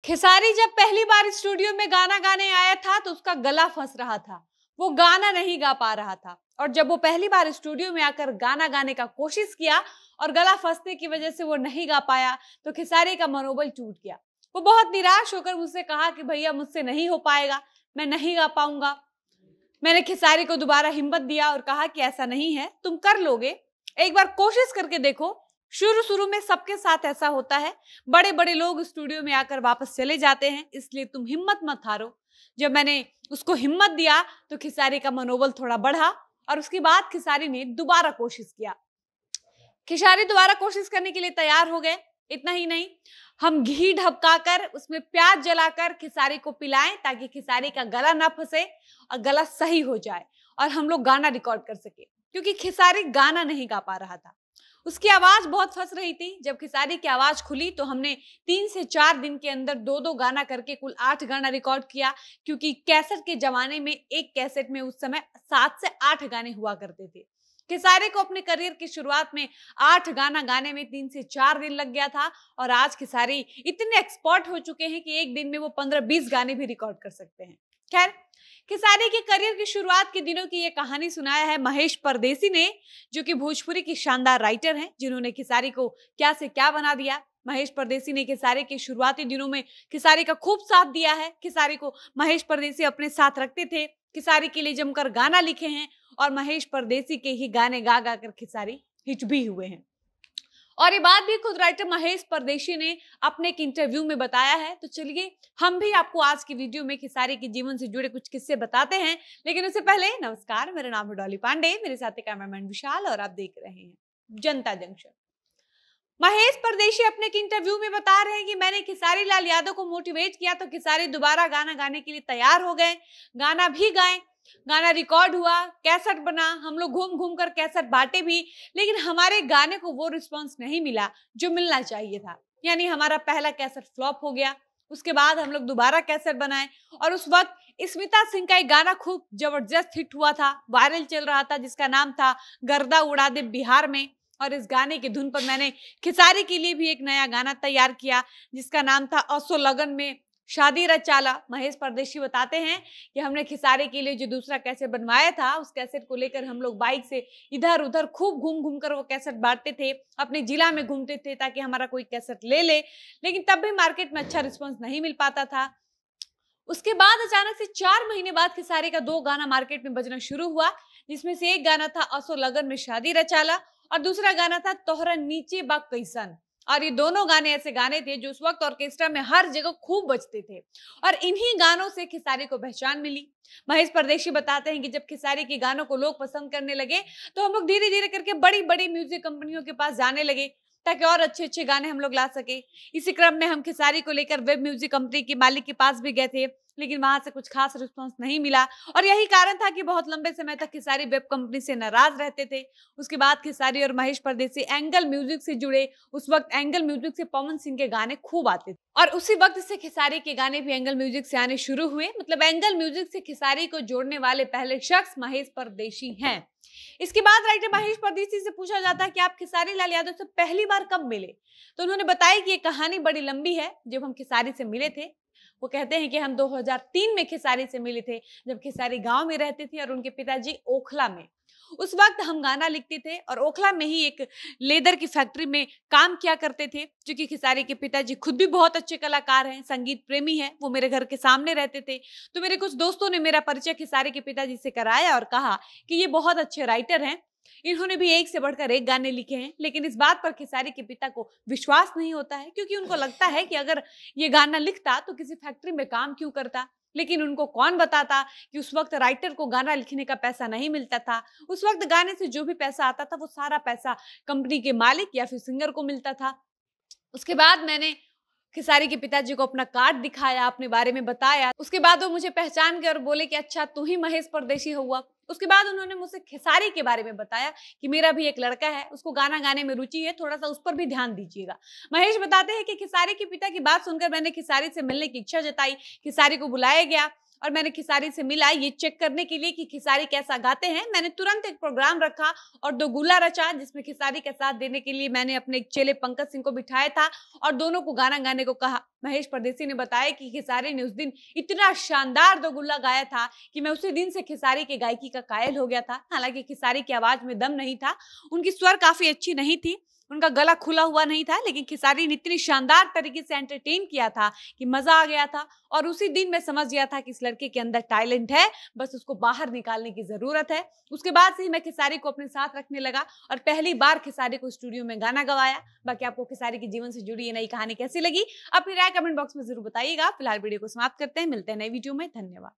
खेसारी जब पहली बार स्टूडियो में गाना गाने आया था तो उसका गला फंस रहा था। वो गाना नहीं गा पा रहा था और जब वो पहली बार स्टूडियो में आकर गाना गाने का कोशिश किया और गला फंसने की वजह से वो नहीं गा पाया तो खेसारी का मनोबल टूट गया। वो बहुत निराश होकर मुझसे कहा कि भैया मुझसे नहीं हो पाएगा, मैं नहीं गा पाऊंगा। मैंने खेसारी को दोबारा हिम्मत दिया और कहा कि ऐसा नहीं है, तुम कर लोगे, एक बार कोशिश करके देखो। शुरू शुरू में सबके साथ ऐसा होता है, बड़े बड़े लोग स्टूडियो में आकर वापस चले जाते हैं, इसलिए तुम हिम्मत मत हारो। जब मैंने उसको हिम्मत दिया तो खेसारी का मनोबल थोड़ा बढ़ा और उसके बाद खेसारी ने दोबारा कोशिश किया। खेसारी दोबारा कोशिश करने के लिए तैयार हो गए। इतना ही नहीं, हम घी ढबकाकर उसमें प्याज जलाकर खेसारी को पिलाएं ताकि खेसारी का गला ना फंसे और गला सही हो जाए और हम लोग गाना रिकॉर्ड कर सके, क्योंकि खेसारी गाना नहीं गा पा रहा था। उसकी आवाज बहुत फंस रही थी। जब खेसारी की आवाज खुली तो हमने 3 से 4 दिन के अंदर 2-2 गाना करके कुल 8 गाना रिकॉर्ड किया, क्योंकि कैसेट के जमाने में एक कैसेट में उस समय 7 से 8 गाने हुआ करते थे। खेसारी को अपने करियर की शुरुआत में 8 गाना गाने में 3 से 4 दिन लग गया था और आज खेसारी इतने एक्सपर्ट हो चुके हैं कि एक दिन में वो 15-20 गाने भी रिकॉर्ड कर सकते हैं। खैर, खेसारी के करियर की शुरुआत के दिनों की ये कहानी सुनाया है महेश परदेसी ने, जो कि भोजपुरी की शानदार राइटर हैं, जिन्होंने खेसारी को क्या से क्या बना दिया। महेश परदेसी ने खेसारी के शुरुआती दिनों में खेसारी का खूब साथ दिया है। खेसारी को महेश परदेसी अपने साथ रखते थे, खेसारी के लिए जमकर गाना लिखे हैं और महेश परदेसी के ही गाने गा गा कर खेसारी हिट भी हुए हैं। और ये बात भी खुद राइटर महेश परदेसी ने अपने एक इंटरव्यू में बताया है। तो चलिए हम भी आपको आज की वीडियो में खेसारी के जीवन से जुड़े कुछ किस्से बताते हैं, लेकिन उससे पहले नमस्कार, मेरा नाम है डॉली पांडे, मेरे साथ कैमरामैन विशाल और आप देख रहे हैं जनता जंक्शन। महेश परदेसी अपने एक इंटरव्यू में बता रहे हैं कि मैंने खेसारी लाल यादव को मोटिवेट किया तो खेसारी दोबारा गाना गाने के लिए तैयार हो गए। गाना भी गाए, गाना रिकॉर्ड हुआ, कैसेट बना, हम लोग घूम घूम कर कैसेट बांटे भी, लेकिन हमारे गाने को वो रिस्पांस नहीं मिला जो मिलना चाहिए था। यानी हमारा पहला कैसेट फ्लॉप हो गया। उसके बाद हम लोग दोबारा कैसेट बनाए और उस वक्त स्मिता सिंह का एक गाना खूब जबरदस्त हिट हुआ था, वायरल चल रहा था, जिसका नाम था गर्दा उड़ा दे बिहार में। और इस गाने की धुन पर मैंने खेसारी के लिए भी एक नया गाना तैयार किया, जिसका नाम था असो लगन में शादी रचाला। महेश परदेसी बताते हैं कि हमने खेसारी के लिए जो दूसरा कैसेट बनवाया था, उस कैसेट को लेकर हम लोग बाइक से इधर उधर खूब घूम घूम कर वो कैसेट बांटते थे, अपने जिला में घूमते थे ताकि हमारा कोई कैसेट ले ले, लेकिन तब भी मार्केट में अच्छा रिस्पॉन्स नहीं मिल पाता था। उसके बाद अचानक से 4 महीने बाद खेसारी का 2 गाना मार्केट में बजना शुरू हुआ, जिसमें से एक गाना था असो लगन में शादी रचाला और दूसरा गाना था तोहरा नीचे बा कैसन। और ये दोनों गाने ऐसे गाने थे जो उस वक्त ऑर्केस्ट्रा में हर जगह खूब बजते थे और इन्हीं गानों से खेसारी को पहचान मिली। महेश परदेसी बताते हैं कि जब खेसारी के गानों को लोग पसंद करने लगे तो हम लोग धीरे धीरे करके बड़ी बड़ी म्यूजिक कंपनियों के पास जाने लगे ताकि और अच्छे अच्छे गाने हम लोग ला सके। इसी क्रम में हम खेसारी को लेकर वेब म्यूजिक कंपनी के मालिक के पास भी गए थे, लेकिन वहां से कुछ खास रिस्पांस नहीं मिला और यही कारण था कि बहुत लंबे समय तक खेसारी वेब कंपनी से नाराज रहते थे। उसके बाद खेसारी और महेश परदेसी एंगल म्यूजिक से जुड़े। उस वक्त एंगल म्यूजिक से पवन सिंह के गाने खूब आते थे और उसी वक्त से खेसारी के गाने भी एंगल म्यूजिक से आने शुरू हुए। मतलब एंगल म्यूजिक से खेसारी को जोड़ने वाले पहले शख्स महेश परदेसी हैं। इसके बाद राइटर महेश परदेसी से पूछा जाता है कि आप खेसारी लाल यादव से पहली बार कब मिले, तो उन्होंने बताया कि ये कहानी बड़ी लंबी है। जब हम खेसारी से मिले थे, वो कहते हैं कि हम 2003 में खेसारी से मिले थे, जब खेसारी गांव में रहते थे और उनके पिताजी ओखला में। उस वक्त हम गाना लिखते थे और ओखला में ही एक लेदर की फैक्ट्री में काम किया करते थे, जो कि खेसारी के पिताजी खुद भी बहुत अच्छे कलाकार हैं, संगीत प्रेमी हैं। वो मेरे घर के सामने रहते थे, तो मेरे कुछ दोस्तों ने मेरा परिचय खेसारी के पिताजी से कराया और कहा कि ये बहुत अच्छे राइटर हैं, इन्होंने भी एक से बढ़कर एक गाने लिखे हैं। लेकिन इस बात पर खेसारी के पिता को विश्वास नहीं होता है, क्योंकि उनको लगता है कि अगर ये गाना लिखता तो किसी फैक्ट्री में काम क्यों करता। लेकिन उनको कौन बताता कि उस वक्त राइटर को गाना लिखने का पैसा नहीं मिलता था। उस वक्त गाने से जो भी पैसा आता था वो सारा पैसा कंपनी के मालिक या फिर सिंगर को मिलता था। उसके बाद मैंने खेसारी के पिताजी को अपना कार्ड दिखाया, अपने बारे में बताया। उसके बाद वो मुझे पहचान गए और बोले कि अच्छा तू ही महेश परदेसी हुआ। उसके बाद उन्होंने मुझसे खेसारी के बारे में बताया कि मेरा भी एक लड़का है, उसको गाना गाने में रुचि है, थोड़ा सा उस पर भी ध्यान दीजिएगा। महेश बताते हैं कि खेसारी के पिता की बात सुनकर मैंने खेसारी से मिलने की इच्छा जताई। खेसारी को बुलाया गया और मैंने खिसारी से मिला ये चेक करने के लिए कि खिसारी कैसा गाते हैं। मैंने तुरंत एक प्रोग्राम रखा और दोगुल्ला रचा, जिसमें खिसारी का साथ देने के लिए मैंने अपने एक चेले पंकज सिंह को बिठाया था और दोनों को गाना गाने को कहा। महेश परदेसी ने बताया कि खिसारी ने उस दिन इतना शानदार दोगुल्ला गाया था कि मैं उसी दिन से खिसारी के गायकी का कायल हो गया था। हालांकि खिसारी की आवाज में दम नहीं था, उनकी स्वर काफी अच्छी नहीं थी, उनका गला खुला हुआ नहीं था, लेकिन खिसारी ने इतनी शानदार तरीके से एंटरटेन किया था कि मजा आ गया था। और उसी दिन मैं समझ गया था कि इस लड़के के अंदर टैलेंट है, बस उसको बाहर निकालने की जरूरत है। उसके बाद से ही मैं खिसारी को अपने साथ रखने लगा और पहली बार खिसारी को स्टूडियो में गाना गवाया। बाकी आपको खिसारी के जीवन से जुड़ी ये नई कहानी कैसी लगी, अपनी राय कमेंट बॉक्स में जरूर बताइएगा। फिलहाल वीडियो को समाप्त करते हैं, मिलते हैं नई वीडियो में। धन्यवाद।